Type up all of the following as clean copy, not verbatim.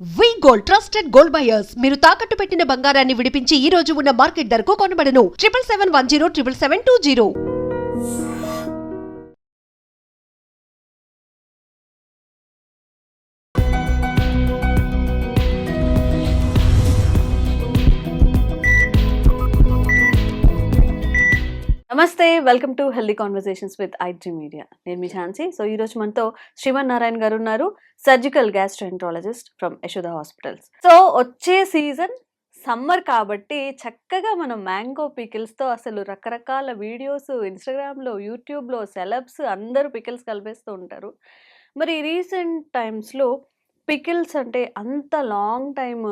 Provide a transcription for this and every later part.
వి gold trusted gold buyers మీరు తాకట్టు పెట్టిన బంగారాన్ని విడిపించి ఈ రోజు ఉన్న మార్కెట్ ధరకు కొనబడను 7771077220. నమస్తే, welcome to healthy conversations with IT media. నేను మీ ఝాన్సీ. సో ఈరోజు మనతో శ్రీమన్ నారాయణ గారు ఉన్నారు, surgical gastroenterologist from Yashoda hospitals. So వచ్చే సీజన్ సమ్మర్ కాబట్టి చక్కగా మనం మ్యాంగో పికిల్స్తో అసలు రకరకాల వీడియోస్ ఇన్స్టాగ్రామ్లో, యూట్యూబ్లో సెలబ్స్ అందరూ పికిల్స్ కలిపేస్తూ ఉంటారు. మరి రీసెంట్ టైమ్స్లో పికిల్స్ అంటే అంత లాంగ్ టైమ్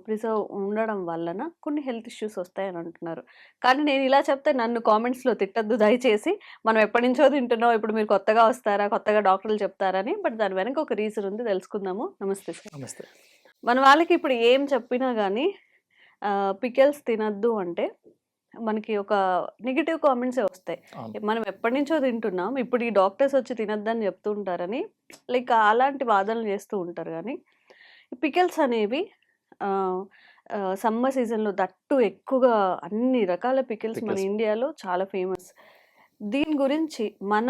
ప్రిజర్వ్ ఉండడం వలన కొన్ని హెల్త్ ఇష్యూస్ వస్తాయని అంటున్నారు. కానీ నేను ఇలా చెప్తే నన్ను కామెంట్స్లో తిట్టద్దు దయచేసి. మనం ఎప్పటి నుంచో తింటున్నాం, ఇప్పుడు మీరు కొత్తగా వస్తారా, కొత్తగా డాక్టర్లు చెప్తారని. బట్ దాని వెనక ఒక రీజన్ ఉంది, తెలుసుకుందాము. నమస్తే సార్. నమస్తే. మన వాళ్ళకి ఇప్పుడు ఏం చెప్పినా కానీ పికిల్స్ తినద్దు అంటే మనకి ఒక నెగిటివ్ కామెంట్సే వస్తాయి. అవును. మనం ఎప్పటి నుంచో తింటున్నాం, ఇప్పుడు ఈ డాక్టర్స్ వచ్చి తినద్దని చెప్తూ ఉంటారని లైక్ అలాంటి వాదనలు చేస్తూ ఉంటారు. కానీ పికిల్స్ అనేవి సమ్మర్ సీజన్లో దట్టు ఎక్కువగా అన్ని రకాల పికిల్స్ మన Pickles. ఇండియాలో చాలా ఫేమస్. దీని గురించి మన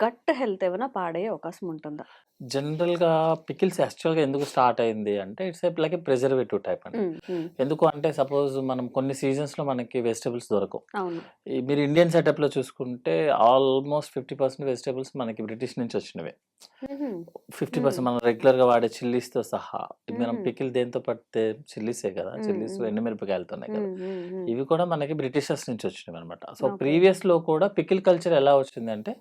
గట్ హెల్త్ ఏమైనా పాడయ్యే అవకాశం ఉంటుందా? జనరల్‌గా పికిల్స్ యాక్చువల్‌గా ఎందుకు స్టార్ట్ అయింది అంటే it's like A preservative type అండి. ఎందుకు అంటే సపోజ్ మనం కొన్ని సీజన్స్‌లో మనకి వెజిటబుల్స్ దొరకవు. అవును. మీరు ఇండియన్ సెటప్‌లో చూసుకుంటే ఆల్మోస్ట్ 50% వెజిటబుల్స్ మనకి బ్రిటిష్ నుంచి వచ్చినవే. 50% మనం రెగ్యులర్‌గా వాడే చిల్లీస్‌తో సహా. మనం పికిల్ దేంతో పడితే చిల్లీసే కదా! చిల్లీస్ ఎండుమిరపకాయలతోనే కదా! ఇవి కూడా మనకి బ్రిటిషర్స్ నుంచి వచ్చినవన్నమాట. So Okay. ప్రీవియస్‌లో కూడా పికిల్ కల్చర్ ఎలా వచ్చిందంటే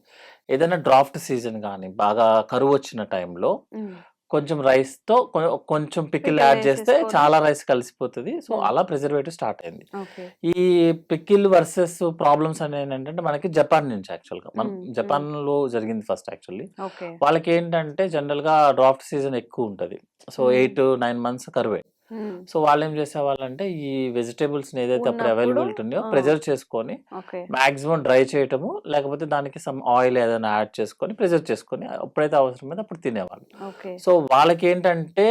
ఏదైనా డ్రాఫ్ట్ సీజన్ గానీ, బాగా కరువు వచ్చిన టైంలో కొంచెం రైస్‌తో కొంచెం పికిల్ Pickle యాడ్ చేస్తే వేసేసుకొని. చాలా రైస్ కలిసిపోతది. So Hmm. అలా ప్రిజర్వేటివ్ స్టార్ట్ అయింది. ఓకే. ఈ పికిల్ వర్సెస్ ప్రాబ్లమ్స్ అనేవి ఏంటంటే మనకి జపాన్ నుంచి యాక్చువల్‌గా. మనం జపాన్‌లో జరిగింది ఫస్ట్ యాక్చువల్లీ. ఓకే. వాళ్ళకేంటంటే జనరల్‌గా డ్రాఫ్ట్ సీజన్ ఎక్కువ ఉంటది. సో 8-9 మంత్స్ కరువే. సో వాళ్ళేం చేసేవాళ్ళంటే ఈ వెజిటబుల్స్‌ని ఏదైతే అప్పుడు ఉన్నప్పుడు, అవైలబిలిటీ ఉన్నాయో ప్రిజర్వ్ చేసుకొని ఓకే. మాక్సిమం డ్రై చేయటము, లేకపోతే దానికి సమ్ ఆయిల్ ఏదైనా యాడ్ చేసుకొని ప్రిజర్వ్ చేసుకొని ఎప్పుడైతే అవసరమైందో అప్పుడు తినేవాళ్ళు. ఓకే. సో వాళ్ళకేంటంటే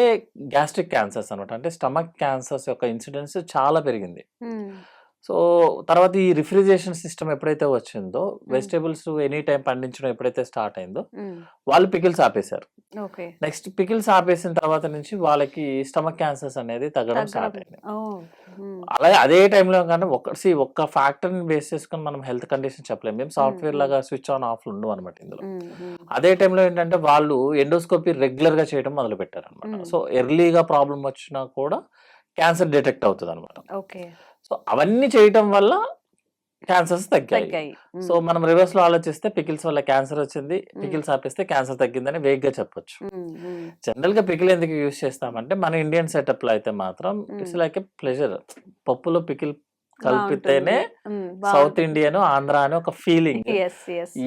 గ్యాస్ట్రిక్ క్యాన్సర్స్ అనమాట. అంటే స్టమక్ క్యాన్సర్స్ యొక్క ఇన్సిడెన్స్ చాలా పెరిగింది. సో తర్వాత ఈ రిఫ్రిజిరేషన్ సిస్టమ్ ఎప్పుడైతే వచ్చిందో, వెజిటబుల్స్ ఎనీ టైం పండించడం ఎప్పుడైతే స్టార్ట్ అయిందో వాళ్ళు పికిల్స్ ఆపేశారు. ఓకే. నెక్స్ట్ పికిల్స్ ఆపేసిన తర్వాత నుంచి వాళ్ళకి స్టమక్ క్యాన్సర్స్ అనేది తగ్గడం స్టార్ట్ అయింది. అలాగే అదే టైంలో కానీ ఒక్క ఫ్యాక్టర్ని బేస్ చేసుకొని మనం హెల్త్ కండిషన్ చెప్పలేము. మేము సాఫ్ట్వేర్ లాగా స్విచ్ ఆన్ ఆఫ్ ఉండవు అనమాట ఇందులో. అదే టైంలో ఏంటంటే వాళ్ళు ఎండోస్కోపీ రెగ్యులర్ గా చేయడం మొదలు పెట్టారు అనమాట. సో ఎర్లీగా ప్రాబ్లం వచ్చినా కూడా క్యాన్సర్ డిటెక్ట్ అవుతుంది అనమాట. ఓకే. సో అవన్నీ చేయటం వల్ల క్యాన్సర్స్ తగ్గాయి. సో మనం రివర్స్ లో ఆలోచిస్తే పికిల్స్ వల్ల క్యాన్సర్ వచ్చింది, పికిల్స్ ఆపేస్తే క్యాన్సర్ తగ్గిందని వేగ్గా చెప్పొచ్చు. జనరల్ గా పికిల్ ఎందుకు యూజ్ చేస్తామంటే మన ఇండియన్ సెటప్ లో అయితే మాత్రం ఇట్స్ లైక్ ఏ ప్లెజర్. పప్పులో పికిల్ కలిపితేనే సౌత్ ఇండియన్, ఆంధ్ర అని ఒక ఫీలింగ్.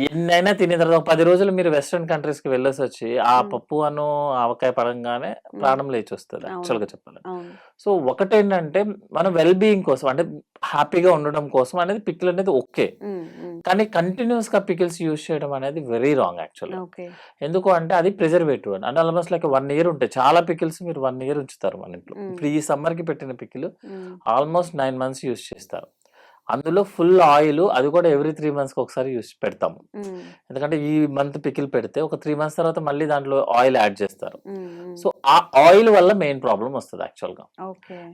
ఎన్నైనా తినే తర్వాత 10 రోజులు మీరు వెస్ట్రన్ కంట్రీస్ కి వెళ్ళేసి వచ్చి ఆ పప్పు అను ఆవకాయ పడంగానే ప్రాణం లేచి వస్తుంది యాక్చువల్ గా చెప్పాలి. సో ఒకటేంటంటే మనం వెల్ బీయింగ్ కోసం అంటే హ్యాపీగా ఉండడం కోసం అనేది పికిల్ అనేది ఓకే, కానీ కంటిన్యూస్ గా పికిల్స్ యూజ్ చేయడం అనేది వెరీ రాంగ్ యాక్చువల్. ఎందుకు అంటే అది ప్రిజర్వేటివ్ అంటే ఆల్మోస్ట్ లైక్ 1 year ఉంటాయి. చాలా పికిల్స్ మీరు 1 year ఉంచుతారు మన ఇంట్లో. ఇప్పుడు ఈ సమ్మర్ కి పెట్టిన పికిల్ ఆల్మోస్ట్ 9 months యూజ్ చేస్తారు. అందులో ఫుల్ ఆయిల్, అది కూడా ఎవ్రీ 3 months ఒకసారి యూజ్ పెడతాము. ఎందుకంటే ఈ మంత్ పికిల్ పెడితే ఒక 3 months తర్వాత మళ్ళీ దాంట్లో ఆయిల్ యాడ్ చేస్తారు. సో ఆ ఆయిల్ వల్ల మెయిన్ ప్రాబ్లం వస్తుంది యాక్చువల్ గా.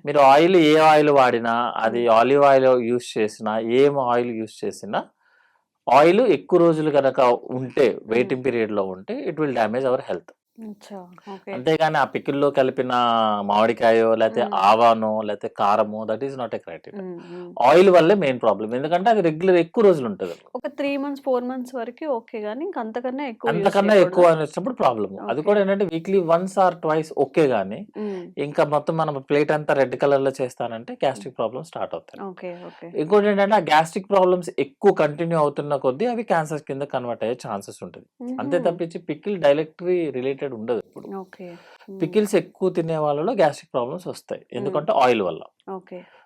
మీరు ఆయిల్ ఏ ఆయిల్ వాడినా, అది ఆలివ్ ఆయిల్ యూజ్ చేసినా, ఏం ఆయిల్ యూజ్ చేసినా, ఆయిల్ ఎక్కువ రోజులు కనుక ఉంటే వెయిటింగ్ పీరియడ్ లో ఉంటే it will damage our health. అంతేగాని ఆ పికిల్లో కలిపిన మామిడికాయో లేకపోతే ఆవానో లేకపోతే కారమో that is not a criteria. Oil వల్లే మెయిన్ ప్రాబ్లం. ఎందుకంటే అది రెగ్యులర్ ఎక్కువ రోజులు ఉంటుంది. ఒక 3 months 4 months వరకు ఓకే, కానీ అంతకన్నా ఎక్కువ అనేటప్పుడు ప్రాబ్లం. అది కూడా ఏంటంటే వీక్లీ 1 or 2 ఓకే, గానీ ఇంకా మొత్తం మనం ప్లేట్ అంతా రెడ్ కలర్ లో చేస్తానంటే గ్యాస్ట్రిక్ ప్రాబ్లమ్ స్టార్ట్ అవుతాయి. ఇంకోటి ఏంటంటే ఆ గ్యాస్ట్రిక్ ప్రాబ్లమ్స్ ఎక్కువ కంటిన్యూ అవుతున్న కొద్దీ అవి క్యాన్సర్ కింద కన్వర్ట్ అయ్యే ఛాన్సెస్ ఉంటుంది. అంతే తప్పించి పికిల్ డైరెక్ట్లీ రిలేటెడ్ ఉండదు. ఇప్పుడు పికిల్స్ ఎక్కువ తినే వాళ్ళలో గ్యాస్ట్రిక్ ప్రాబ్లమ్స్ వస్తాయి, ఎందుకంటే ఆయిల్ వల్ల.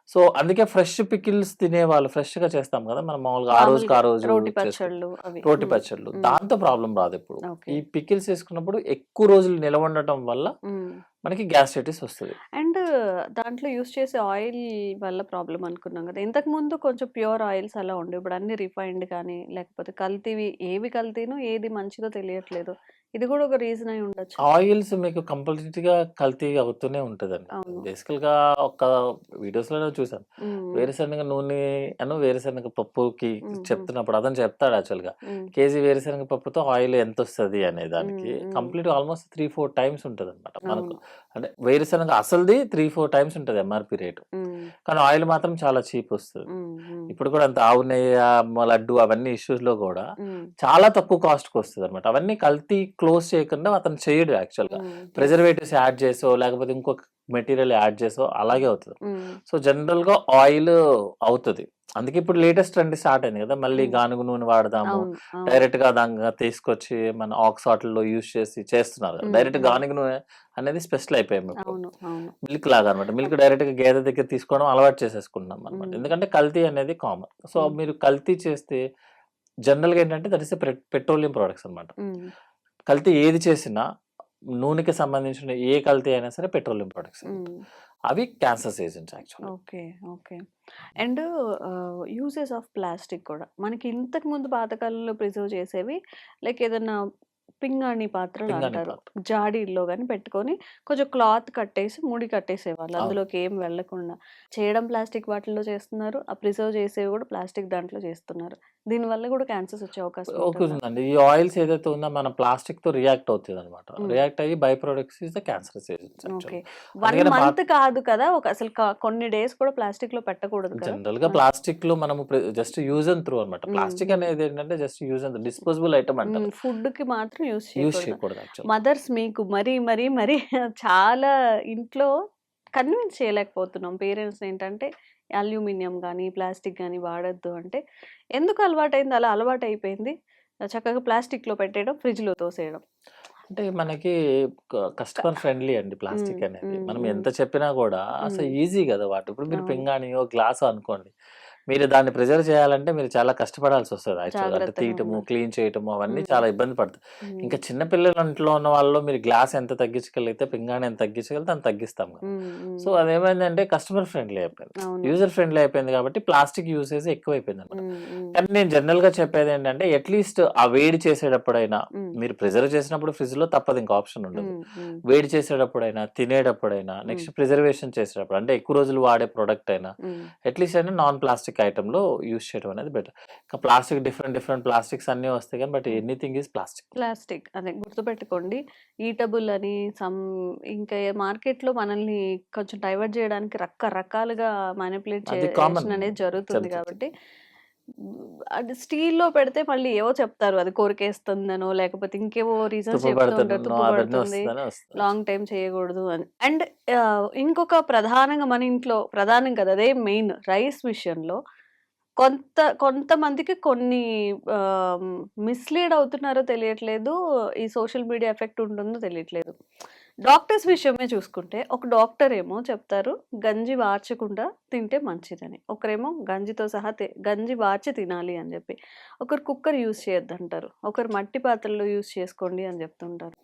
సో అందుకే ఫ్రెష్ పికిల్స్ తినేవాళ్ళు ఫ్రెష్ గా చేస్తాం కదా మనం మామూలుగా ఆ రోజుకి ఆ రోజు రోటి చేసుకుంటాం. పచ్చళ్ళు అవి. రోటి పచ్చళ్ళు దాంతో ప్రాబ్లం రాదు ఇప్పుడు. ఓకే. ఈ పికిల్స్ వేసుకున్నప్పుడు ఎక్కువ రోజులు నిలవ ఉండటం వల్ల మనకి గ్యాస్ట్రైటిస్ వస్తుంది. అండ్ దాంట్లో యూస్ చేసే ఆయిల్ వల్ల ప్రాబ్లం అనుకున్నాం కదా. ఇంతకు ముందు కొంచెం ప్యూర్ ఆయిల్స్ అలా ఉండే, ఇప్పుడు అన్ని రిఫైన్డ్ కానీ లేకపోతే కల్తీవి, ఏవి కల్తీనో ఏది మంచిదో తెలియట్లేదు. ఇది కూడా ఒక రీజన్ అయి ఉండొచ్చు. ఆయిల్స్ మీకు కంప్లీట్ గా కల్తీ అవుతూనే ఉంటదండి. అవును. బేసికల్ గా ఒక వీడియోస్ లోనే చూసాను. ఉమ్, వేరుశనగ నూనె వేరుశనగ పప్పుకి మ్మ్. చెప్తున్నప్పుడు అతను చెప్తాడు యాక్చువల్ గా ఉమ్, కేజీ వేరుశనగ పప్పుతో ఆయిల్ ఎంత వస్తుంది అనే దానికి ఉమ్, కంప్లీట్ ఆల్మోస్ట్ 3-4 టైమ్స్ ఉంటుంది అనమాట మనకు. అవును. అంటే వేరుశనగ అసలుది 3-4 టైమ్స్ ఉంటుంది ఎంఆర్పి రేటు, ఉమ్, కానీ ఆయిల్ మాత్రం చాలా చీప్ వస్తుంది. ఉమ్, ఉమ్, ఇప్పుడు కూడా అంత ఆవు నెయ్యి లడ్డు అవన్నీ ఇష్యూస్ లో కూడా ఉమ్, చాలా తక్కువ కాస్ట్ కి వస్తుంది అనమాట. అవన్నీ కల్తీ క్లోజ్ చేయకుండా అతను చేయడు యాక్చువల్ గా. ఉమ్, yes. ప్రిజర్వేటివ్స్ యాడ్ చేసో లేకపోతే ఇంకొక మెటీరియల్ యాడ్ చేసో అలాగే అవుతుంది. ఉమ్, సో జనరల్ గా ఆయిల్ అవుతుంది. అందుకే ఇప్పుడు లేటెస్ట్ ట్రెండ్ స్టార్ట్ అయింది కదా, మళ్ళీ ఉమ్, గానుగ నూనె వాడదాము, అవును, అవును. డైరెక్ట్ గా దాన్ని తీసుకొచ్చి మన ఆక్స్ వాటర్ లో యూజ్ చేసి చేస్తున్నారు. ఉమ్, డైరెక్ట్ ఉమ్, గానుగ నూనె అనేది స్పెషల్ అయిపోయాము ఇప్పుడు. అవును, అవును. మిల్క్ లాగా అనమాట. మిల్క్ డైరెక్ట్ గా గేదె దగ్గర తీసుకోవడం అలవాటు చేసేసుకున్నాం అనమాట. ఉమ్, ఎందుకంటే కల్తీ అనేది కామన్. సో ఉమ్, మీరు కల్తీ చేస్తే జనరల్ గా ఏంటంటే దట్ ఇస్ పెట్రోలియం ప్రొడక్ట్స్ అనమాట. ఉమ్, కల్తీ ఏది చేసినా నూనెకి సంబంధించిన ఏ కల్తీ అయినా సరే పెట్రోలియం ప్రొడక్ట్స్ ఉమ్. అవి cancer agents actually. Okay. Okay. And usage of plastic కూడా. మనకి ఇంతకు ముందు పాతకాలంలో ప్రిజర్వ్ చేసేవి లైక్ ఏదన్నా పింగాణి పాత్రలు పింగాణి అంటారు. పాత్ర. జాడీల్లో గాని పెట్టుకొని కొంచెం క్లాత్ కట్టేసి ముడి కట్టేసేవాళ్ళు. అవును. అందులోకి ఏం వెళ్ళకుండా. చేయడం ప్లాస్టిక్ వాటిల్లో చేస్తున్నారు. ఆ ప్రిజర్వ్ చేసేవి కూడా ప్లాస్టిక్ దాంట్లో చేస్తున్నారు. దీనివల్ల కూడా క్యాన్సర్స్ వచ్చే అవకాశం ఓకే ఉంటుందా? ఉందండి. ఈ ఆయిల్స్ ఏదైతే ఉందో మన ప్లాస్టిక్ తో రియాక్ట్ అవుతుంది అనమాట. ఉమ్. రియాక్ట్ అయ్యి by products is the cancer agents okay. Actually. 1 అందుకనే మంత్ కాదు కదా. ఒక అసలు కొన్ని డేస్ కూడా ప్లాస్టిక్ లో పెట్టకూడదు కదా. జనరల్ గా ప్లాస్టిక్ లో మనము జస్ట్ యూజ్ అండ్ త్రూ అనమాట. ప్లాస్టిక్ అనేది ఏంటంటే just use and disposable item అంటారు. ఫుడ్ కి మాత్రం యూస్ యూజ్ చేయకూడదు. చేయకూడదు యాక్చువల్. మదర్స్ మీకు మరీ చాలా ఇంట్లో కన్విన్స్ చేయలేకపోతున్నాం పేరెంట్స్ ఏంటంటే అల్యూమినియం కానీ ప్లాస్టిక్ కానీ వాడొద్దు అంటే. ఎందుకు అలవాటైంది? అలా అలవాటు అయిపోయింది. చక్కగా ప్లాస్టిక్ లో పెట్టేయడం, ఫ్రిడ్జ్ లో తోసేయడం. అంటే మనకి కస్టమర్ ఫ్రెండ్లీ అండి ఉమ్, ప్లాస్టిక్ అనేది. ఉమ్, మనం ఉమ్, ఎంత చెప్పినా కూడా అసలు ఉమ్, ఈజీ కదా వాటి. ఇప్పుడు మీరు అవును. పింగాణియో గ్లాసో అనుకోండి, మీరు దాన్ని ప్రిజర్వ్ చేయాలంటే మీరు చాలా కష్టపడాల్సి వస్తుంది యాక్చువల్గా. అంటే జాగ్రత్తగా తీయటము ఉండాలి. క్లీన్ చేయటము అవన్నీ ఉమ్, చాలా ఇబ్బంది పడుతుంది. ఇంకా ఉమ్, చిన్న పిల్లల ఇంట్లో ఉన్న వాళ్ళు మీరు గ్లాస్ ఎంత తగ్గించగలిగితే పింగాణి ఎంత తగ్గించగలిగితే అంత తగ్గిస్తాం కదా. ఉమ్, సో ఉమ్, అదేమైందంటే కస్టమర్ ఫ్రెండ్లీ అయిపోయింది, అవును. యూజర్ ఫ్రెండ్లీ అయిపోయింది కాబట్టి ప్లాస్టిక్ యూసేజ్ ఎక్కువైపోయింది అనమాట. ఉమ్, ఉమ్, కానీ నేను జనరల్ గా చెప్పేది ఏంటంటే అట్లీస్ట్ ఆ వేడి చేసేటప్పుడైనా ఉమ్, మీరు ప్రిజర్వ్ చేసినప్పుడు ఫ్రిడ్జ్ లో తప్పదు, ఇంకా ఆప్షన్ ఉండదు. ఉమ్, ఉమ్, వేడి చేసేటప్పుడైనా తినేటప్పుడైనా ఉమ్, నెక్స్ట్ ప్రిజర్వేషన్ చేసేటప్పుడు అంటే ఎక్కువ రోజులు వాడే ప్రొడక్ట్ అయినా ఉమ్. అట్లీస్ట్ అయినా నాన్ ప్లాస్టిక్ ఐటమ్ లో యూస్ చేయడం అనేది బెటర్. ఇంకా ప్లాస్టిక్ డిఫరెంట్ ప్లాస్టిక్స్ అన్ని వస్తాయి కానీ but anything is plastic. Plastic అదే గుర్తుపెట్టుకోండి. ఈటబుల్ అని ఇంకా మార్కెట్‌లో మనల్ని కొంచెం డైవర్ట్ చేయడానికి రకరకాలుగా మానిప్యులేట్ అది కామన్ చేషన్ అనేది జరుగుతుంది జరుగుతుంది. కాబట్టి అది స్టీల్‌లో పెడితే మళ్ళీ ఏవో చెప్తారు. అది కొరికేస్తుందనో లేకపోతే ఇంకేవో రీజన్స్ తుప్పు చెప్తూ ఉంటారు. పడుతున్నో తుప్పు అవన్నీ పడుతుంది, వస్తుందని వస్తుంది. లాంగ్ టైమ్ చేయకూడదు అని. అండ్ ఇంకొక ప్రధానంగా మన ఇంట్లో ప్రధానం కదా! అదే మెయిన్ రైస్ విషయంలో కొంతమందికి కొన్ని మిస్‌లీడ్ అవుతున్నారో తెలియట్లేదు. ఈ సోషల్ మీడియా ఎఫెక్ట్ ఉంటుందో తెలియట్లేదు. డాక్టర్స్ విషయమే చూసుకుంటే ఒక డాక్టర్ ఏమో చెప్తారు గంజి వార్చకుండా తింటే మంచిదని. ఒకరేమో గంజితో సహా గంజి వార్చి తినాలి అని చెప్పి. ఒకరు కుక్కర్ యూజ్ చేయొద్దంటారు. ఒకరు మట్టి పాత్రలో యూజ్ చేసుకోండి అని చెప్తుంటారు.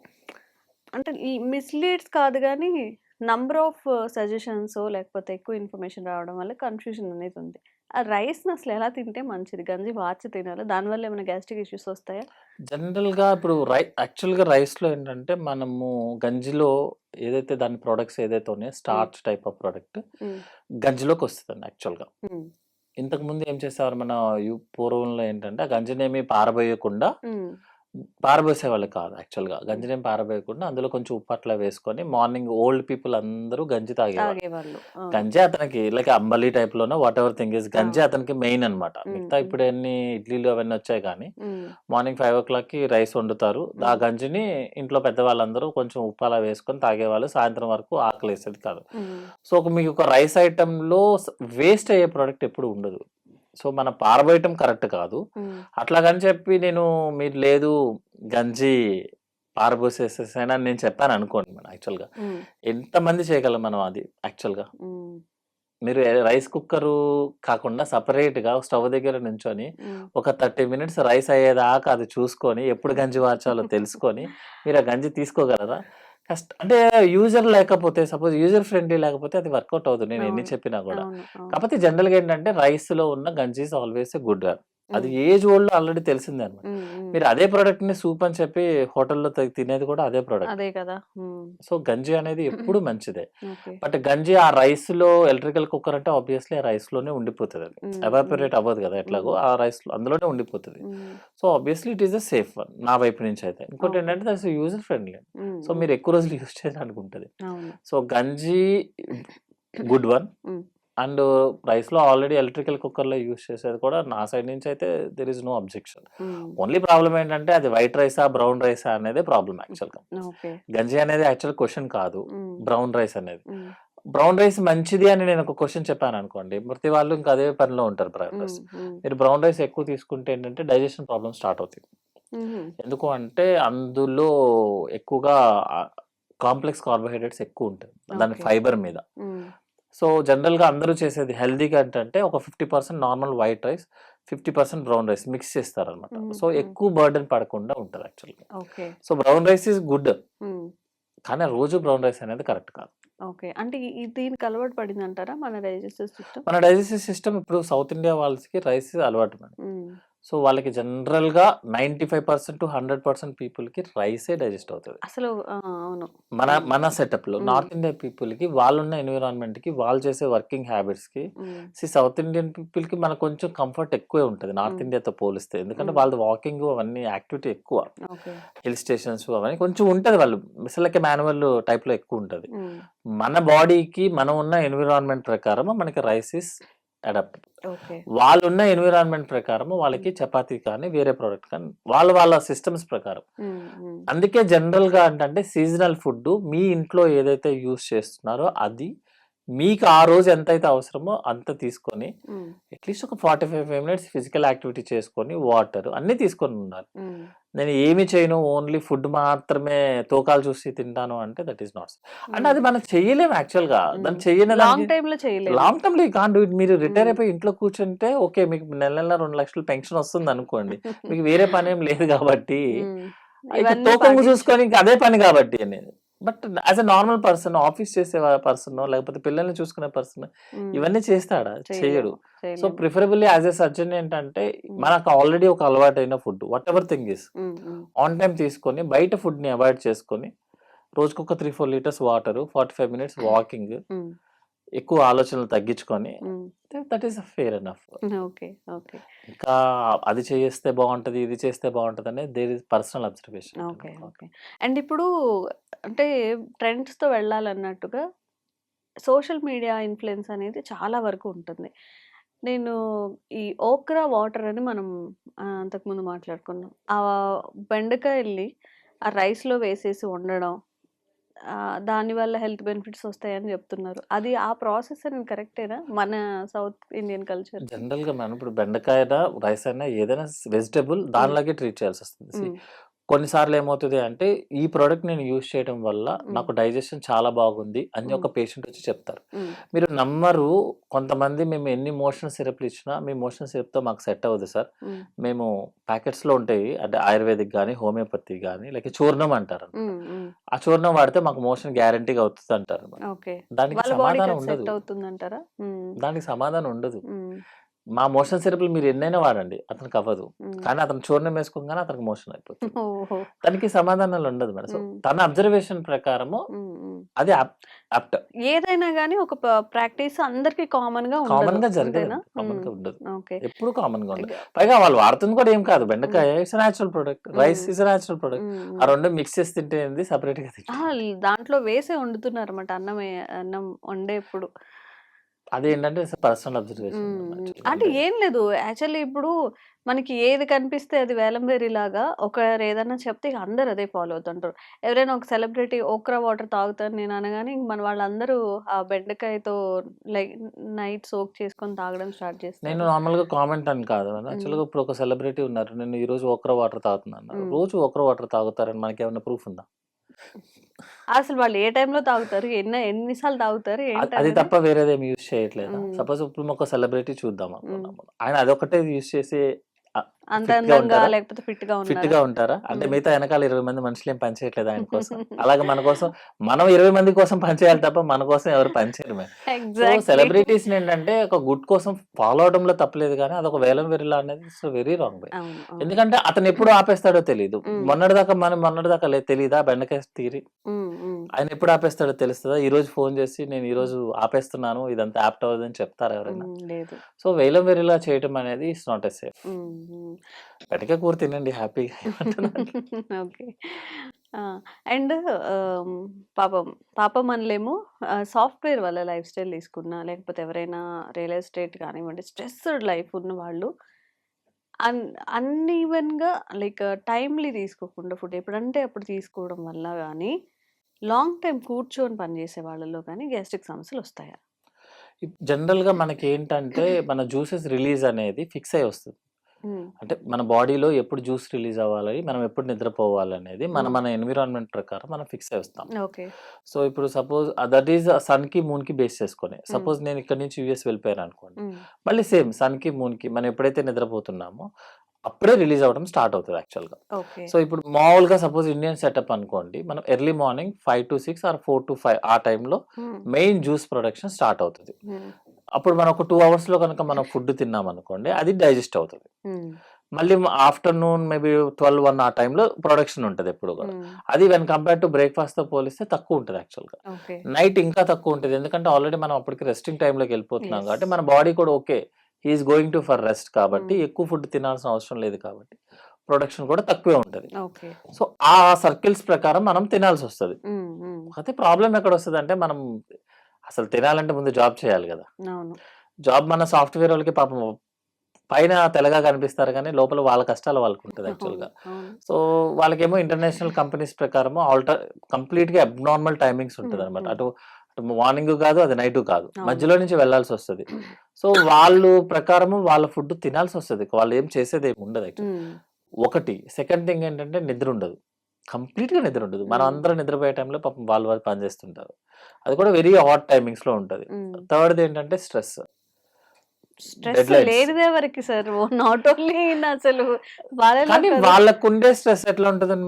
అంటే ఈ మిస్‌లీడ్స్ కాదు గానీ నంబర్ ఆఫ్ సజెషన్సో లేకపోతే ఎక్కువ ఇన్ఫర్మేషన్ రావడం వల్ల కన్‌ఫ్యూజన్ అనేది ఉంది. ఆ రైస్‌ని అసలు ఎలా తింటే మంచిది? గంజి వార్చి తినాలా? దానివల్ల ఏమైనా గ్యాస్ట్రిక్ ఇష్యూస్ వస్తాయా? జనరల్ గా ఇప్పుడు యాక్చువల్ గా రైస్ లో ఏంటంటే మనము గంజిలో ఏదైతే దాని ప్రొడక్ట్స్ ఏదైతే ఉన్నాయో హ్మ్. స్టార్చ్ టైప్ ఆఫ్ ప్రొడక్ట్ హ్మ్. గంజిలోకి వస్తుందండి యాక్చువల్ గా. హ్మ్. ఇంతకు ముందు ఏం చేసేవారు మన పూర్వంలో ఏంటంటే ఆ గంజినేమి పారబోయకుండా హ్మ్. పారబోసేవాళ్ళు కాదు యాక్చువల్‌గా. హ్మ్. గంజినేం పారబోయకుండా అందులో కొంచెం ఉప్పు అట్లా వేసుకొని మార్నింగ్ ఓల్డ్ పీపుల్ అందరూ గంజి తాగేవాళ్ళు. తాగేవాళ్ళు. ఆ! గంజి అతనికి లైక్ అంబలి టైప్‌లోనో వాటెవర్ థింగ్ ఈస్ ఆ! గంజి అతనికి మెయిన్ అన్నమాట. హ్మ్. మిగతా హ్మ్. ఇప్పుడు ఎన్ని ఇడ్లీలు అవన్నీ వచ్చాయి కానీ హ్మ్. మార్నింగ్ 5:00కి రైస్ వండుతారు. ఆ హ్మ్. గంజిని ఇంట్లో పెద్దవాళ్ళందరూ కొంచెం ఉప్పు అలా వేసుకొని తాగేవాళ్ళు. సాయంత్రం వరకు ఆకలేసేది కాదు. హ్మ్. సో మీకు ఒక రైస్ ఐటెమ్‌లో వేస్ట్ అయ్యే ప్రొడక్ట్ ఎప్పుడు ఉండదు. సో మనం పారబోయటం కరెక్ట్ కాదు. హ్మ్. అట్లాగని చెప్పి మీరు లేదు గంజి పారబోసేసేసాను అని నేను చెప్పాననుకోండి మనం యాక్చువల్‌గా. హ్మ్. ఎంతమంది చేయగలం మనం అది యాక్చువల్‌గా? హ్మ్. మీరు రైస్ కుక్కరు కాకుండా సెపరేట్‌గా స్టవ్ దగ్గర నుంచొని ఒక 30 మినిట్స్ రైస్ అయ్యేదాకా అది చూసుకొని, ఎప్పుడు గంజి మార్చాలో తెలుసుకొని, మీరు ఆ గంజి తీసుకోగలరా? అంటే యూజర్ లేకపోతే సపోజ్ యూజర్ ఫ్రెండ్లీ లేకపోతే అది వర్కౌట్ అవ్వదు. నేను ఎన్ని అవును. చెప్పినా గూడా. అవును. అవును. కాకపోతే జనరల్‌గా ఏంటంటే రైస్‌లో ఉన్న గంజి is always a good one. అది హ్మ్. ఏజ్ ఓల్డ్‌లో ఆల్రెడీ తెలిసిందే అన్నమాట. హ్మ్. హ్మ్. మీరు అదే ప్రొడక్ట్‌ని సూప్ అని చెప్పి హోటల్‌లో తినేది కూడా అదే ప్రొడక్ట్. అదే కదా! హ్మ్. సో, గంజి అనేది ఎప్పుడు మంచిదే. ఓకే. బట్ గంజి ఆ రైస్‌లో ఎలక్ట్రికల్ కుక్కర్ అంటే ఆబ్వియస్‌లీ ఆ రైస్‌లోనే ఉండిపోతదది. హ్మ్. హ్మ్. ఎవాపరేట్ అవ్వదు గదా! ఎట్లాగో హ్మ్. ఆ రైస్‌లో అందులోనే ఉండిపోతది. హ్మ్. So, obviously it is the safe one నా వైపు నుంచయితే. ఓకే. ఇంకోటేంటంటే దట్స్ యూజర్ ఫ్రెండ్లీ. హ్మ్. సో, హ్మ్. మీరు ఎక్కువ రోజులు యూజ్ చేయడానికి ఉంటది. అవును. సో, గంజి గుడ్ వన్. హ్మ్. అండ్ రైస్‌లో ఆల్రెడీ ఎలక్ట్రికల్ కుక్కర్‌లో యూజ్ చేసేది కూడా నా సైడ్ నుంచయితే దేర్ ఈస్ నో అబ్జెక్షన్. హ్మ్. ఓన్లీ ప్రాబ్లమ్ ఏంటంటే అది వైట్ రైసా? బ్రౌన్ రైసా? అనేదే ప్రాబ్లమ్ యాక్చువల్‌గా. ఓకే. గంజి అనేది యాక్చువల్ క్వెషన్ కాదు. హ్మ్. బ్రౌన్ రైస్ అనేది. హ్మ్. బ్రౌన్ రైస్ మంచిది అని నేను ఒక క్వెషన్ చెప్పాననుకోండి. ప్రతి వాళ్ళు ఇంకా అదే పనిలో ఉంటారు బ్రౌన్ రైస్. హ్మ్. హ్మ్. మీరు బ్రౌన్ రైస్ ఎక్కువ తీసుకుంటే ఏంటంటే డైజెషన్ ప్రాబ్లమ్స్ స్టార్ట్ అవుతాయి. హుహు. ఎందుకు అంటే అందులో ఎక్కువగా కాంప్లెక్స్ కార్బోహైడ్రేట్స్ ఎక్కువుంటాయి. దాని ఓకే. ఫైబర్ మీద. హ్మ్. సో, జనరల్‌గా అందరూ చేసేది హెల్తీగా ఏంటంటే ఒక 50% normal white rice, 50% brown rice mix చేస్తారనమాట. హ్మ్. సో, హ్మ్. ఎక్కువ బర్డెన్ పడకుండా ఉంటది యాక్చువల్‌గా. Okay. So, brown rice is good. హ్మ్. కానీ రోజు బ్రౌన్ రైస్ అనేది కరెక్ట్ కాదు. ఓకే. అంటే దీనికి అలవాటు పడిందంటారా మన డైజెస్టివ్ సిస్టమ్? మన డైజెస్టివ్ సిస్టమ్ ఇప్పుడు సౌత్ ఇండియా వాళ్ళకి రైస్ అలవాటు మేడం. హ్మ్. సో, వాళ్ళకి జనరల్‌గా 95% పీపుల్‌కి రైసే డైజెస్ట్ అవుతది. అసలు అవును. మన హ్మ్. మన సెటప్‌లో హ్మ్. నార్త్ ఇండియా పీపుల్‌కి వాళ్ళున్న ఎన్విరాన్మెంట్‌కి, వాళ్ళు చేసే వర్కింగ్ హ్యాబిట్స్‌కి హ్మ్. సౌత్ ఇండియన్ పీపుల్‌కి మనకు కొంచెం కంఫర్ట్ ఎక్కువే ఉంటది నార్త్ హ్మ్. ఇండియాతో పోలిస్తే. ఎందుకంటే హ్మ్. వాళ్ళది వాకింగ్ అవన్నీ యాక్టివిటీ ఎక్కువ. ఓకే. హిల్ స్టేషన్స్ అవన్నీ కొంచెం ఉంటది వాళ్ళు ఇట్స్ లైక్ ఎ మాన్యువల్ టైప్‌లో ఎక్కువుంటది. హ్మ్. మన బాడీకి మనం ఉన్న ఎన్విరాన్మెంట్ ప్రకారం మనకి రైస్ ఈస్ అడాప్ట్. ఓకే. వాళ్ళున్న ఎన్విరాన్మెంట్ ప్రకారం వాళ్ళకి హ్మ్. చపాతీ కానీ, వేరే ప్రొడక్ట్ కానీ వాళ్ళ సిస్టమ్స్ ప్రకారం. హ్మ్. హ్మ్. అందుకే జనరల్‌గా ఏంటంటే సీజనల్ ఫుడ్డు మీ ఇంట్లో ఏదైతే యూజ్ చేస్తున్నారో అది మీకు ఆ రోజు ఎంతైతే అవసరమో అంత తీసుకొని హ్మ్. అట్‌లీస్ట్ ఒక 45 మినిట్స్ ఫిజికల్ యాక్టివిటీ చేసుకొని, వాటర్ అన్నీ తీసుకొని ఉండాలి. హ్మ్. నేను ఏమి చేయను ఓన్లీ ఫుడ్ మాత్రమే తోకాలు చూసి తింటాను అంటే దట్ ఈస్ నాట్. అంటే హ్మ్. అది మనం చెయ్యలేము యాక్చువల్‌గా. హ్మ్. దాన్ని చెయ్యని దానికి లాంగ్ టైమ్‌లో చేయలేము. లాంగ్ టర్మ్‌లో యూ కాంట్ డూ ఇట్. మీరు రిటైర్ హ్మ్. అయిపోయి ఇంట్లో కూర్చుంటే ఓకే. మీకు నెల నెల 2,00,000 పెన్షన్ వస్తుందనుకోండి. మీకు వేరే పనేం లేదు కాబట్టి హ్మ్. ఇక ఇవన్నీ తోకంగు చూసుకొని ఇంక అదే పని కాబట్టి అనేది. But as a normal person office చేసే పర్సనో లేకపోతే పిల్లల్ని చూసుకునే పర్సన్ హ్మ్. ఇవన్నీ చేస్తాడా? చెయ్యడు. చేయలేము. సో, చేయలేము. ప్రిఫరబుల్లీ యాస్ ఎ సర్జన్ ఏంటంటే హ్మ్. మనకు ఆల్రెడీ ఒక అలవాటైన ఫుడ్ వాటెవర్ థింగ్ ఈస్ హ్మ్. హ్మ్. ఆన్ టైమ్ తీసుకొని బయట ఫుడ్‌ని అవాయిడ్ చేసుకొని రోజుకొక 3, 4 లీటర్స్ వాటరు, 45 మినిట్స్ వాకింగ్, హ్మ్. ఎక్కువ ఆలోచనలు తగ్గించుకొని హ్మ్. That is fair enough. Okay. Okay. ఇంకా అది చేస్తే బావుంటది, ఇది చేస్తే బావుంటదని దేర్ ఈస్ పర్సనల్ అబ్జర్వేషన్ అండి ఓకే. నాకు. ఓకే. అండ్ ఇప్పుడు అంటే ట్రెండ్స్‌తో వెళ్ళాలన్నట్టుగా సోషల్ మీడియా ఇన్‌ఫ్లూయెన్స్ అనేది చాలా వరకు ఉంటుంది. నేను ఈ ఓక్రా వాటర్ అని మనం అంతకుముందు మాట్లాడుకున్నాం. బెండకాయల్ని ఆ రైస్‌లో వేసేసి వండడం. దానివల్ల హెల్త్ బెనిఫిట్స్ వస్తాయని చెప్తున్నారు. అది ఆ ప్రాసెస్ అనేది కరెక్టేనా? మన సౌత్ ఇండియన్ కల్చర్‌కి? జనరల్‌గా మనం ఇప్పుడు బెండకాయనా, రైస్ అయినా ఏదైనా వెజిటబుల్ హ్మ్. దానిలాగే ట్రీట్ చేయాల్సొస్తది. హ్మ్. కొన్నిసార్లు ఏమవుతది అంటే, ఈ ప్రొడక్ట్ నేను యూజ్ చేయడం వల్ల హ్మ్. నాకు డైజెషన్ చాలా బాగుంది అని హ్మ్. ఒక పేషెంట్ వచ్చి చెప్తారు. హ్మ్. మీరు నమ్మరు కొంతమంది మేము ఎన్ని మోషన్ సిరప్‌లు ఇచ్చినా, మీ మోషన్ సిరప్‌తో మాకు సెట్ అవ్వదు సార్. హ్మ్. మేము ప్యాకెట్స్‌లో ఉంటాయి. అంటే ఆయుర్వేదిక్ గాని, హోమియోపతి గాని, లేక చూర్ణం అంటారనమాట. హ్మ్. హ్మ్. ఆ చూర్ణం వాడితే మాకు మోషన్ గ్యారంటీ‌గా అవుతదంటారనమాట. ఓకే. దానికి వాళ్ళ బాడీకి సమాధానం అది ఉండదు. సెట్ అవుతుందంటారా? హ్మ్. దానికి సమాధానం ఉండదు. హ్మ్. మా మోషన్ సిరప్‌లు మీరు ఎన్నైనా వాడండి. అతనికవ్వదు. హ్మ్. కానీ అతను చూర్ణం వేసుకోగానే అతనికి మోషన్ అయిపోతది. ఓహో! దానికి సమాధానాలు ఉండదు మేడం. సో, హ్మ్. తన అబ్జర్వేషన్ ప్రకారము హ్మ్. హ్మ్. అది యాప్ట్. ఏదైనా గాని ఒక ప్రాక్టీస్ అందరికి కామన్‌గా ఉండదు. కామన్‌గా అంతేనా? జరగదండి. హ్మ్. కామన్‌గా ఉండదు. ఓకే. ఎప్పుడు కామన్‌గా ఉండదు. ఇగ పైగా వాళ్ళు వాడుతుంది కూడా ఏం కాదు. హ్మ్. బెండకాయ it's a natural product. Rice హ్మ్. Is a natural product. హ్మ్. ఆ హ్మ్. 2 మిక్స్ చేసి తింటే ఏంది? సెపరేట్‌గా తింటే అహా! ఏంటి? దాంట్లో వేసే వండుతున్నారన్నమాట అన్నం వండేప్పుడు. అదేంటంటే పర్సనల్ అబ్జర్వేషన్ హ్మ్. మేడం హ్మ్. యాక్చువల్‌గా. అంటే అంటే ఏం లేదు. యాక్చువల్లీ ఇప్పుడు మనకి ఏది కనిపిస్తే అది వేలం వేరేలాగా ఒకరేదన్నా చెప్తే ఇక అందరూ అదే ఫాలో అవుతుంటారు. ఎవరైనా ఒక సెలబ్రిటీ ఓక్రా వాటర్ తాగుతాను నేను అనగానే ఇంక మన వాళ్ళందరూ ఆ బెండకాయతో లైక్ నైట్ సోక్ చేసుకొని తాగడం స్టార్ట్ నేను చేస్తారు. నార్మల్‌గా కామెంట్ అని కాదు. హ్మ్. యాక్చువల్‌గా ఇప్పుడు ఒక సెలబ్రిటీ ఉన్నారు. నేను ఈరోజు ఓక్రా వాటర్ తాగుతున్నా అన్నారు. హ్మ్. రోజు ఓక్రా వాటర్ తాగుతారని మనకేమన్నా ప్రూఫ్ ఉందా? అసలు వాళ్ళు ఏ టైంలో తాగుతారు? ఎన్నిసార్లు తాగుతారు? అది ఏంటనేది? తప్ప వేరేదేమి యూజ్ చేయట్లేదా? హ్మ్. సపోజ్ ఇప్పుడు ఒక సెలబ్రిటీ చూద్దాం హ్మ్. అనుకున్నాము. ఆయన అదొక్కటే యూజ్ చేసి అంత ఫిట్‌గా అందంగా ఉంటారా? లేకపోతే ఫిట్‌గా ఉన్నారా? ఫిట్‌గా ఉంటారా? అంటే హ్మ్. మిగతా వెనకాల 20 మంది మనుషులేం పని చేయట్లేదా ఆయన కోసం? అలాగే మన కోసం మనం 20 మంది కోసం పని చేయాలి తప్ప మన కోసం ఎవరు పని చేయరు మరి. So, exactly. సెలబ్రిటీస్‌నేంటంటే ఒక గుడ్ కోసం ఫాలో అవడంలో తప్పులేదు గానీ, అదొక వేలం వెర్రిలా అనేది ఇట్స్ వెరీ రాంగ్ వే. అవును. అవును. ఎందుకంటే అతను ఎప్పుడు ఆపేస్తాడో తెలీదు. హ్మ్. మొన్నటిదాకా తెలీదా బెండకాయ థియరీ? హ్మ్. హ్మ్. ఆయన ఎప్పుడు ఆపేస్తాడో తెలుస్తదా? ఈరోజు ఫోను చేసి నేను ఈరోజు ఆపేస్తున్నాను. ఇదంతా యాప్ట్ అవ్వదని చెప్తారా ఎవరైనా? లేదు. సో, వేలం వెర్రిలా చేయటం అనేది ఇట్స్ నాట్ ఎ సేఫ్. హ్మ్. హ్మ్. బెండకాయ కూర తినండి హ్యాపీగా ఏమంటున్నాను. ఓకే. ఆ! అండ్ ఆహ్, పాపం పాపం అనలేము. సాఫ్ట్‌వేర్ వల్ల లైఫ్ స్టైల్ తీసుకున్నా, లేకపోతే ఎవరైనా రియల్ ఎస్టేట్ కానివ్వండి, స్ట్రెస్డ్ లైఫ్ ఉన్నవాళ్ళు అన్ అన్‌ఈవెన్‌గా లైక్ టైమ్‌లీ తీసుకోకుండా ఫుడ్ ఎప్పుడంటే అప్పుడు తీసుకోవడం వల్ల గానీ, లాంగ్ టైమ్ కూర్చొని పనిచేసే వాళ్ళలో గానీ గ్యాస్ట్రిక్ సమస్యలొస్తాయా? జనరల్‌గా మనకేంటంటే మన జ్యూసెస్ రిలీజ్ అనేది ఫిక్స్ అయ్యి వస్తది. హ్మ్. అంటే మన బాడీలో ఎప్పుడు జ్యూస్ రిలీజ్ అవ్వాలి, మనం ఎప్పుడు నిద్రపోవాలనేది మన హ్మ్. మన ఎన్విరాన్మెంట్ ప్రకారం మనం ఫిక్స్ అయ్యి వస్తాం. ఓకే. సో, ఇప్పుడు సపోజ్ దట్ ఈస్ సన్‌కి, మూన్‌కి బేస్ చేసుకొని. హ్మ్. సపోజ్ నేను ఇక్కడి నుంచి యూఎస్ వెళ్ళిపోయాననుకోండి. హ్మ్. మళ్ళీ సేమ్ సన్‌కి, మూన్‌కి మనం ఎప్పుడైతే నిద్రపోతున్నామో అప్పుడే రిలీజ్ అవ్వడం స్టార్ట్ అవుతది యాక్చువల్‌గా. ఓకే. సో, ఇప్పుడు మామూలుగా సపోజ్ ఇండియన్ సెటప్ అనుకోండి. మనం ఎర్లీ మార్నింగ్ 5-6 ఆర్ 4-5 ఆ టైంలో హ్మ్. మెయిన్ జ్యూస్ ప్రొడక్షన్ స్టార్ట్ అవుతది. హ్మ్. అప్పుడు మనం ఒక 2 అవర్స్‌లో గనుక మనం ఫుడ్ తిన్నామనుకోండి అది డైజెస్ట్ అవుతది. హ్మ్. మళ్ళీ ఆఫ్టర్‌నూన్ మేబీ 12, 1 ఆ టైంలో ప్రొడక్షన్ ఉంటది ఎప్పుడు గూడా. హ్మ్. అది వెన్ కంపేర్ టు బ్రేక్‌ఫాస్ట్‌తో పోలిస్తే తక్కువుంటది యాక్చువల్‌గా. ఓకే. నైట్ ఇంకా తక్కువుంటది. ఎందుకంటే ఆల్రెడీ మనం అప్పటికి రెస్టింగ్ టైమ్‌లోకెళ్ళిపోతున్నాం యెస్. కాబట్టి మన బాడీ కూడా okay. He is going to for rest కాబట్టి హ్మ్. ఎక్కువ ఫుడ్ తినాల్సిన అవసరం లేదు కాబట్టి ప్రొడక్షన్ కూడా తక్కువే ఉంటది. ఓకే. సో, ఆ సర్కిల్స్ ప్రకారం మనం తినాల్సొస్తది. హ్మ్. హ్మ్. అయితే ప్రాబ్లమ్ ఎక్కడొస్తదంటే మనం అసలు తినాలంటే ముందు జాబ్ చేయాలి గదా! అవును. జాబ్ మన సాఫ్ట్‌వేర్ ఓళ్ళకి పాపం పైన తెల్లగా కనిపిస్తారు గానీ, లోపల వాళ్ళ కష్టాలు వాళ్ళకుంటది అవును. యాక్చువల్‌గా. అవును. సో, వాళ్ళకేమో ఇంటర్నేషనల్ కంపెనీస్ ప్రకారము కంప్లీట్‌గా అబ్నార్మల్ టైమింగ్స్ హ్మ్. ఉంటదనమాట. హ్మ్. అటు మార్నింగు కాదు, అది నైటు కాదు. అవును. మధ్యలో నుంచి వెళ్ళాల్సొస్తది. సో, వాళ్ళు ప్రకారము వాళ్ళ ఫుడ్ తినాల్సొస్తది. వాళ్ళేం చేసేదేమి ఉండదు యాక్చువల్లీ. హ్మ్. ఒకటి. సెకండ్ థింగ్ ఏంటంటే నిద్రుండదు. కంప్లీట్‌గా నిద్రుండదు. మనం హ్మ్. అందరం నిద్రపోయే టైంలో పాపం వాళ్ళు పని చేస్తుంటారు. అది కూడా వెరీ ఆడ్ టైమింగ్స్‌లో ఉంటది. హ్మ్. థర్డ్‌దేంటంటే స్ట్రెస్. Stress deadlines. లేనిదే ఎవరికి సార్? నాట్ ఓన్లీ ఇన్ అసలు వాళ్ళెలా కానీ కాదు. వాళ్ళకుండే స్ట్రెస్ ఎట్లా ఉంటదంటే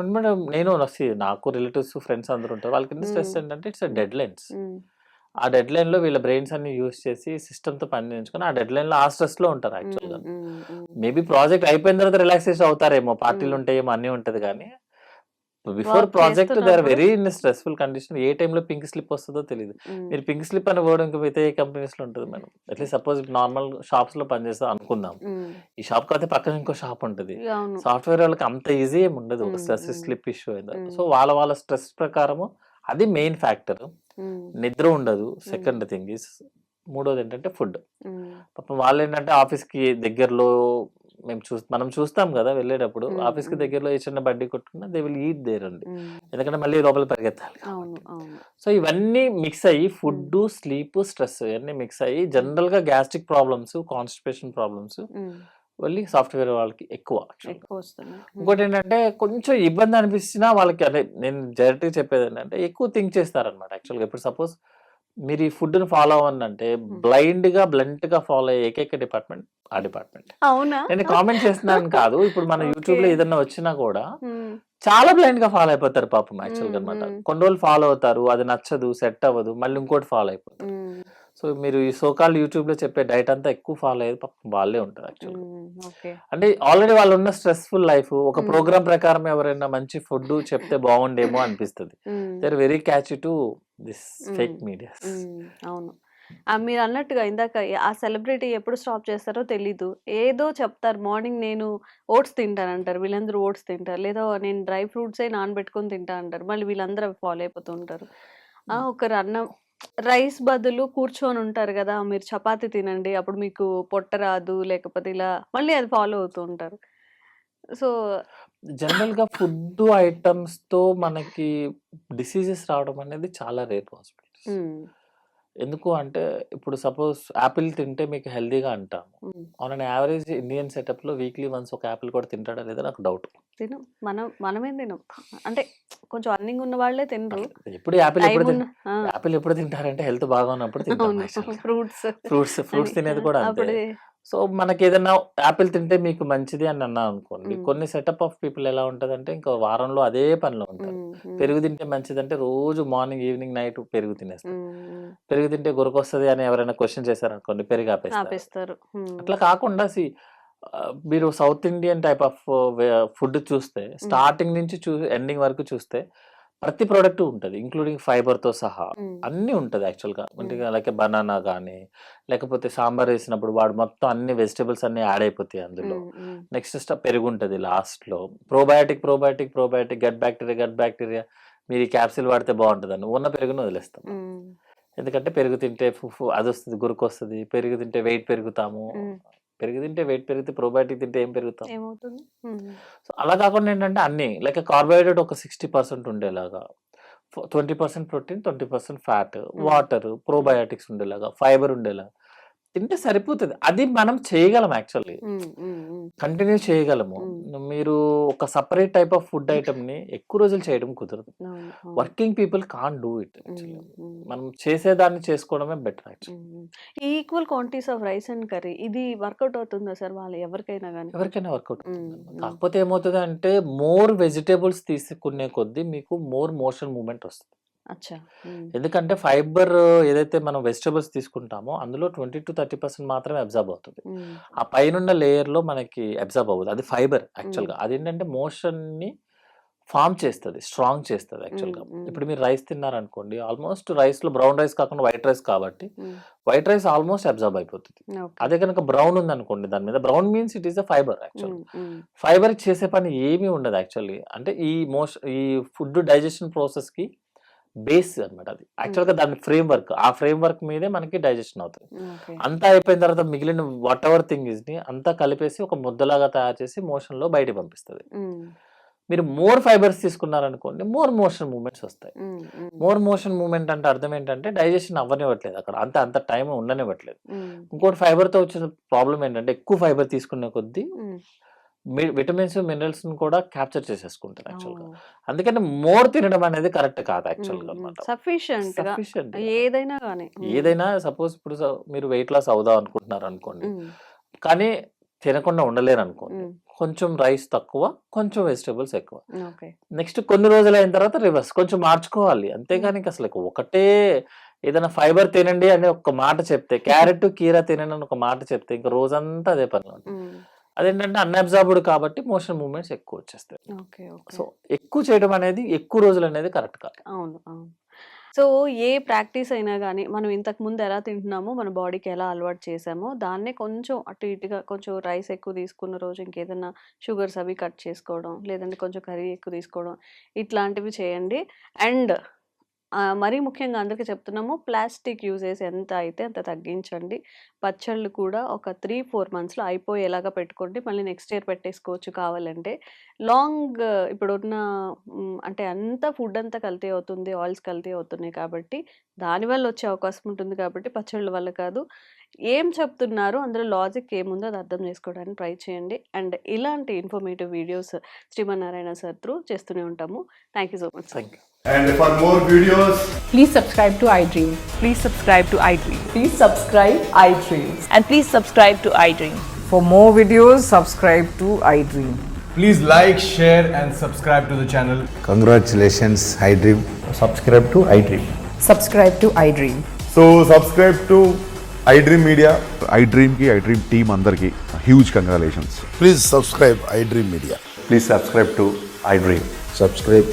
మేడం నాకు రిలేటివ్స్, ఫ్రెండ్స్ అందరూ ఉంటారు. వాళ్ళకుండే స్ట్రెస్ హ్మ్. ఏంటంటే ఇట్స్ హ్మ్. డెడ్‌లైన్స్. హ్మ్. ఆ డెడ్‌లైన్‌లో వీళ్ళ బ్రెయిన్స్ అన్ని యూజ్ చేసి సిస్టమ్‌తో పని చేయించుకొని ఆ డెడ్‌లైన్‌లో ఆ స్ట్రెస్‌లో ఉంటారు హ్మ్. యాక్చువల్‌గా. హ్మ్. హ్మ్. మేబీ ప్రాజెక్ట్ అయిపోయిన తర్వాత రిలాక్సేషన్ అవుతారేమో. హ్మ్. పార్టీలుంటాయేమో అన్నీ ఉంటది గానీ, before work project they are చేస్తున్నప్పుడు వెరీ ఇన్ స్ట్రెస్‌ఫుల్ కండిషన్. ఏ టైమ్‌లో పింక్ స్లిప్ వస్తదో తెలీదు. హ్మ్. మీరు పింక్ స్లిప్ అనే వర్డ్ ఇంక మిగతా ఏ కంపెనీస్‌లో ఉంటది మేడం. అట్లీస్ట్ సపోజ్ నార్మల్ షాప్స్‌లో పనిచేస్తాం అనుకుందాం. హ్మ్. ఈ షాప్ కాకపోతే పక్కన ఇంకో షాప్ ఉంటది. అవును. సాఫ్ట్‌వేర్ వాళ్ళకి అంత ఈజీ ఏమి ఉండదు. హ్మ్. స్ట్రెస్ హ్మ్. స్లిప్ ఇష్యూ అయింది. హ్మ్. సో, వాళ్ళ స్ట్రెస్ ప్రకారము అది మెయిన్ ఫ్యాక్టర్. హ్మ్. నిద్ర ఉండదు. హ్మ్. సెకండ్ థింగ్ ఈస్ మూడోదేంటంటే ఫుడ్. హ్మ్. పాపం వాళ్ళేంటంటే ఆఫీస్‌కి దగ్గరలో మనం చూస్తాం గదా! వెళ్ళేటప్పుడు హ్మ్. ఆఫీస్‌కి హ్మ్. దగ్గరలో ఏ చిన్న బడ్డీ కొట్టుకున్నా they will eat there only. హ్మ్. ఎందుకంటే మళ్ళీ లోపలికి పరిగెత్తాలి అవును. కాబట్టి. అవును. సో, ఇవన్నీ మిక్స్ అయ్యి హ్మ్. ఫుడ్డు, స్లీపు, స్ట్రెస్ ఇవన్నీ మిక్స్ అయ్యి హ్మ్. జనరల్‌గా గ్యాస్ట్రిక్ ప్రాబ్లమ్స్, కాన్‌స్టిపేషన్ ప్రాబ్లమ్స్ హ్మ్. ఓన్లీ సాఫ్ట్‌వేర్ వాళ్ళకి ఎక్కువ యాక్చువల్‌గా. ఎక్కువొస్తున్నాయి. హ్మ్. ఇంకోటేంటంటే కొంచెం ఇబ్బంది అనిపించినా వాళ్ళకి అదే నేను డైరెక్ట్‌గా చెప్పేదేంటంటే ఎక్కువ థింక్ చేస్తారనమాట యాక్చువల్‌గా. ఇప్పుడు సపోజ్ మీరు ఈ ఫుడ్‌ని ఫాలో అవ్వనంటే హ్మ్. బ్లంట్‌గా ఫాలో అయ్యే ఏకైక డిపార్ట్‌మెంట్ ఆ డిపార్ట్‌మెంట్. అవునా? నేను కామెంట్ చేస్తున్నానని కాదు. ఇప్పుడు మన ఓకే. యూట్యూబ్‌లో ఏదన్నా వచ్చినా కూడా హ్మ్. చాలా బ్లైండ్‌గా ఫాలో అయిపోతారు పాపం యాక్చువల్‌గా హ్మ్. అన్నమాట. హ్మ్. కొన్ని రోజులు ఫాలో అవుతారు. అది నచ్చదు, సెట్ అవ్వదు. మళ్ళీ ఇంకోటి ఫాలో అయిపోతారు. హ్మ్. సో, మీరు ఈ సో కాల్డ్ యూట్యూబ్‌లో చెప్పే డైట్ అంతా ఎక్కువ ఫాలో అయ్యేది పాపం వాళ్ళే ఉంటారు యాక్చువల్‌గా. హ్మ్. ఓకే. అంటే ఆల్రెడీ వాళ్ళున్న స్ట్రెస్‌ఫుల్ లైఫ్ ఒక హ్మ్. ప్రోగ్రామ్ ప్రకారం ఎవరైనా మంచి ఫుడ్ చెప్తే బాగుండేమో అనిపిస్తది. హ్మ్. They are very catchy to this హ్మ్. Fake medias. హ్మ్. అవును. మీరన్నట్టుగా ఇందాక ఆ సెలబ్రిటీ ఎప్పుడు స్టాప్ చేస్తారో తెలీదు. ఏదో చెప్తారు. మార్నింగ్ నేను ఓట్స్ తింటానంటారు. వీళ్ళందరూ ఓట్స్ తింటారు. లేదా నేను డ్రై ఫ్రూట్సే నానబెట్టుకొని తింటా అంటారు. మళ్ళీ వీళ్ళందరూ అవి ఫాలో అయిపోతూ ఉంటారు. ఒకరు అన్నం రైస్ బదులు కూర్చొనుంటారు గదా! మీరు చపాతీ తినండి. అప్పుడు మీకు పొట్ట రాదు. లేకపోతే ఇలా మళ్ళీ అది ఫాలో అవుతూ ఉంటారు. సో జనరల్‌గా ఫుడ్ ఐటెమ్స్‌తో మనకి డిసీజెస్ రావడం అనేది చాలా రేర్ పాసిబిలిటీస్. హ్మ్. ఎందుకు అంటే ఇప్పుడు సపోజ్ యాపిల్ తింటే మీకు హెల్తీగా అంటాము. హ్మ్. ఆన్ యావరేజ్ ఇండియన్ సెటప్‌లో వీక్లీ వన్స్ ఒక యాపిల్ కూడా తింటాడా లేదా నాకు డౌట్. తినం. మనమేం తినం. అంటే కొంచెం అర్నింగ్ ఉన్న వాళ్ళే తినరు. ఎప్పుడు యాపిల్ టైం ఎప్పుడు ఉన్న యాపిల్ ఎప్పుడు తింటారంటే హెల్త్ బాగా ఉన్నప్పుడు తింటాం అవును. యాక్చువల్‌గా. ఫ్రూట్స్ ఫ్రూట్స్ తినేది కూడా అంతే. అప్పుడే సో, మనకేదన్నా యాపిల్ తింటే మీకు మంచిది అని అన్నామనుకోండి, హ్మ్. కొన్ని సెటప్ ఆఫ్ పీపుల్ ఎలా ఉంటదంటే, ఇంకా వారంలో అదే పనిలో ఉంటారు. హ్మ్. పెరుగు తింటే మంచిదంటే రోజు మార్నింగ్, ఈవినింగ్, నైట్ పెరుగు తినేస్తారు. హ్మ్. పెరుగు తింటే గురకొస్తది అని ఎవరైనా క్వెషన్ చేశారనుకోండి, పెరుగు ఆపేస్తారు. ఆపేస్తారు. అట్లా కాకుండా మీరు south Indian type of food చూస్తే స్టార్టింగ్ నుంచి ఎండింగ్ వరకు చూస్తే ప్రతి ప్రోడక్ట్ ఉంటది. ఇంక్లూడింగ్ ఫైబర్‌తో సహా అన్నీ ఉంటది యాక్చువల్‌గా. అంటే లైక్ బనానా గానీ, లేకపోతే సాంబార్ ఏసినప్పుడు వాడు మొత్తం అన్ని వెజిటబుల్స్ అన్నీ యాడ్ అయిపోతాయి అందులో. నెక్స్ట్ పెరుగుంటది లాస్ట్‌లో. ప్రోబయోటిక్, గట్ బాక్టీరియా మీరు ఈ క్యాప్సూల్ వాడితే బావుంటదని ఉన్న పెరుగుని వదిలేస్తాం. ఎందుకంటే పెరుగు తింటే అదొస్తది, గురకొస్తది. పెరుగు తింటే వెయిట్ పెరుగుతాము. పెరుగు తింటే వెయిట్ పెరిగితే ప్రోబయోటిక్ తింటే ఏం పెరుగుతాం? ఏమవుతుంది? సో, అలా కాకుండా ఏంటంటే అన్నీ లైక్ కార్బోహైడ్రేట్ ఒక 60% ఉండేలాగా, 20% ప్రోటీన్, 20% ఫ్యాట్, వాటర్, ప్రోబయోటిక్స్ ఉండేలాగా, ఫైబర్ ఉండేలాగా తింటే సరిపోతది. అది మనం చేయగలం యాక్చువల్లీ. కంటిన్యూ చేయగలము. మీరు ఒక సెపరేట్ టైప్ ఆఫ్ ఫుడ్ ఐటెమ్‌ని ఎక్కువ రోజులు చేయడం కుదరదు. Working people can't do it actually. మనం చేసేదాన్ని చేసుకోవడమే better actually. Equal quantities of rice and curry ఇది వర్కౌట్ అవుతుందా సార్ వాళ్ళు ఎవరికైనా గానీ? ఎవరికైనా వర్కౌట్ అవుతుందమ్మా. కాకపోతే ఏమవుతదంటే మోర్ వెజిటబుల్స్ తీసుకునే కొద్దీ మీకు మోర్ మోషన్ మూవ్‌మెంట్ వస్తది. అచ్చా! ఎందుకంటే ఫైబర్ ఏదైతే మనం వెజిటబుల్స్ తీసుకుంటామో అందులో 20-30% మాత్రమే అబ్జార్బ్ అవుతది. ఆ పైనున్న లేయర్‌లో మనకి అబ్జార్బ్ అవ్వదు. అది ఫైబర్ యాక్చువల్‌గా. అదేంటంటే మోషన్‌ని ఫార్మ్ చేస్తది. స్ట్రాంగ్ చేస్తది యాక్చువల్‌గా. ఇప్పుడు మీరు రైస్ తిన్నారనుకోండి, ఆల్మోస్ట్ రైస్‌లో బ్రౌన్ రైస్ కాకుండా వైట్ రైస్ కాబట్టి, వైట్ రైస్ ఆల్మోస్ట్ అబ్జార్బ్ అయిపోతది. అదే గనుక బ్రౌన్ ఉందనుకోండి దాని మీద, brown means it is a fibre యాక్చువల్‌గా. ఫైబర్ చేసే పని ఏమీ ఉండదు యాక్చువల్లీ. అంటే ఈ ఫుడ్ డైజెషన్ ప్రాసెస్‌కి బేస్ అన్నమాట అది. యాక్చువల్‌గా దాని ఫ్రేమ్‌వర్క్. ఆ ఫ్రేమ్‌వర్క్ మీదే మనకి డైజెషన్ అవుతది. అంతా అయిపోయిన తర్వాత మిగిలిన వాటెవర్ థింగ్ ఈస్‌ని అంతా కలిపేసి ఒక ముద్దలాగా తయారు చేసి మోషన్‌లో బయటికి పంపిస్తది. మీరు మోర్ ఫైబర్స్ తీసుకున్నారనుకోండి, మోర్ మోషన్ మూవ్‌మెంట్స్ వస్తాయి. మోర్ మోషన్ మూవ్‌మెంట్ అంటే అర్థం ఏంటంటే డైజెషన్ అవ్వనివ్వట్లేదు అక్కడ. అంత టైం ఉండనివ్వట్లేదు. ఇంకోటి ఫైబర్‌తో వచ్చిన ప్రాబ్లమ్ ఏంటంటే ఎక్కువ ఫైబర్ తీసుకునే కొద్దీ విటమిన్స్, మినరల్స్‌ని కూడా క్యాప్చర్ చేసేసుకుంటది యాక్చువల్‌గా. అందుకని మోర్ తినడం అనేది కరెక్ట్ కాదు యాక్చువల్‌గా అన్నమాట. సఫిషియెంట్‌గా సఫిషియెంట్ ఏదైనా గానీ. ఏదైనా సపోజ్ ఇప్పుడు మీరు వెయిట్ లాస్ అవుదాం అనుకుంటున్నారనుకోండి. కానీ తినకుండా ఉండలేరనుకోండి. కొంచెం రైస్ తక్కువ, కొంచెం వెజిటబుల్స్ ఎక్కువ. నెక్స్ట్ కొన్ని రోజులైన తర్వాత రివర్స్ కొంచెం మార్చుకోవాలి. అంతేగాని అసలు ఒకటే ఏదైనా ఫైబర్ తినండి అని ఒక మాట చెప్తే, క్యారెట్, కీరా తినండి అని ఒక మాట చెప్తే ఇంక రోజంతా అదే పనిలో ఉంటాం. అదేంటంటే అన్‌అబ్జార్బ్డ్ కాబట్టి మోషన్ మూవ్‌మెంట్స్ ఎక్కువ వచ్చేస్తాయి. సో, ఎక్కువ చేయడం అనేది ఎక్కువ రోజులు అనేది కరెక్ట్ కాదు. అవును. సో, ఏ ప్రాక్టీస్ అయినా గానీ, మనం ఇంతకుముందు ఎలా తింటున్నామో, మన బాడీకి ఎలా అలవాటు చేసామో, దాన్నే కొంచెం అటు ఇటుగా కొంచెం రైస్ ఎక్కువ తీసుకున్న రోజు ఇంకేదన్నా షుగర్స్ అవి కట్ చేసుకోవడం, లేదంటే కొంచెం కర్రీ ఎక్కువ తీసుకోవడం, ఇట్లాంటివి చేయండి. అండ్ మరీ ముఖ్యంగా అందరికీ చెప్తున్నాము, ప్లాస్టిక్ యూసేజ్ ఎంత అయితే అంత తగ్గించండి. పచ్చళ్ళు కూడా ఒక 3-4 మంత్స్‌లో అయిపోయేలాగా పెట్టుకోండి. మళ్ళీ నెక్స్ట్ ఇయర్ పెట్టేసుకోవచ్చు కావాలంటే. లాంగ్ ఇప్పుడున్న అంటే అంతా ఫుడ్ అంతా కల్తీ అవుతుంది. ఆయిల్స్ కల్తీ అవుతున్నాయి కాబట్టి, దానివల్ల వచ్చే అవకాశం ఉంటుంది కాబట్టి పచ్చళ్ళ వల్ల కాదు. ఏం చెప్తున్నారో అందులో లాజిక్ ఏముందో అది అర్థం చేసుకోవడానికి ట్రై చేయండి. అండ్ ఇలాంటి informative videos Srimannarayana sir through చేస్తూనే ఉంటాము. Thank you so much. Thank you. And for more videos, Please subscribe to iDream. Please subscribe to iDream. Please subscribe iDream. And please subscribe to iDream. For more videos, subscribe to iDream. please like, share, and subscribe to the channel. Congratulations, iDream. subscribe to iDream. Subscribe to iDream. So subscribe to iDream Media. iDream team అందరికి huge congratulations. Please subscribe iDream Media. Please subscribe to iDream. Subscribe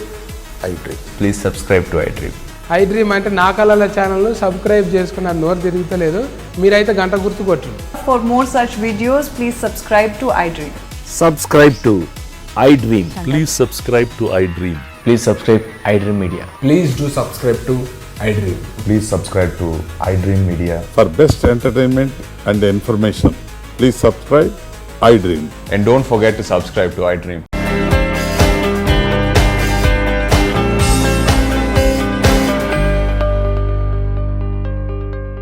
iDream. Please subscribe to iDream. iDream అంటే నా కళల ఛానల్ను subscribe చేసుకున్న నోరు తిరుగుతలేదు, మీరైతే గంట గుర్తు కొట్టండి. For more such videos, please subscribe to iDream. Subscribe to iDream. Please subscribe to iDream. Please subscribe iDream Media. Please do subscribe to iDream. Please subscribe to iDream Media. For best entertainment and information, please subscribe iDream. And don't forget to subscribe to iDream.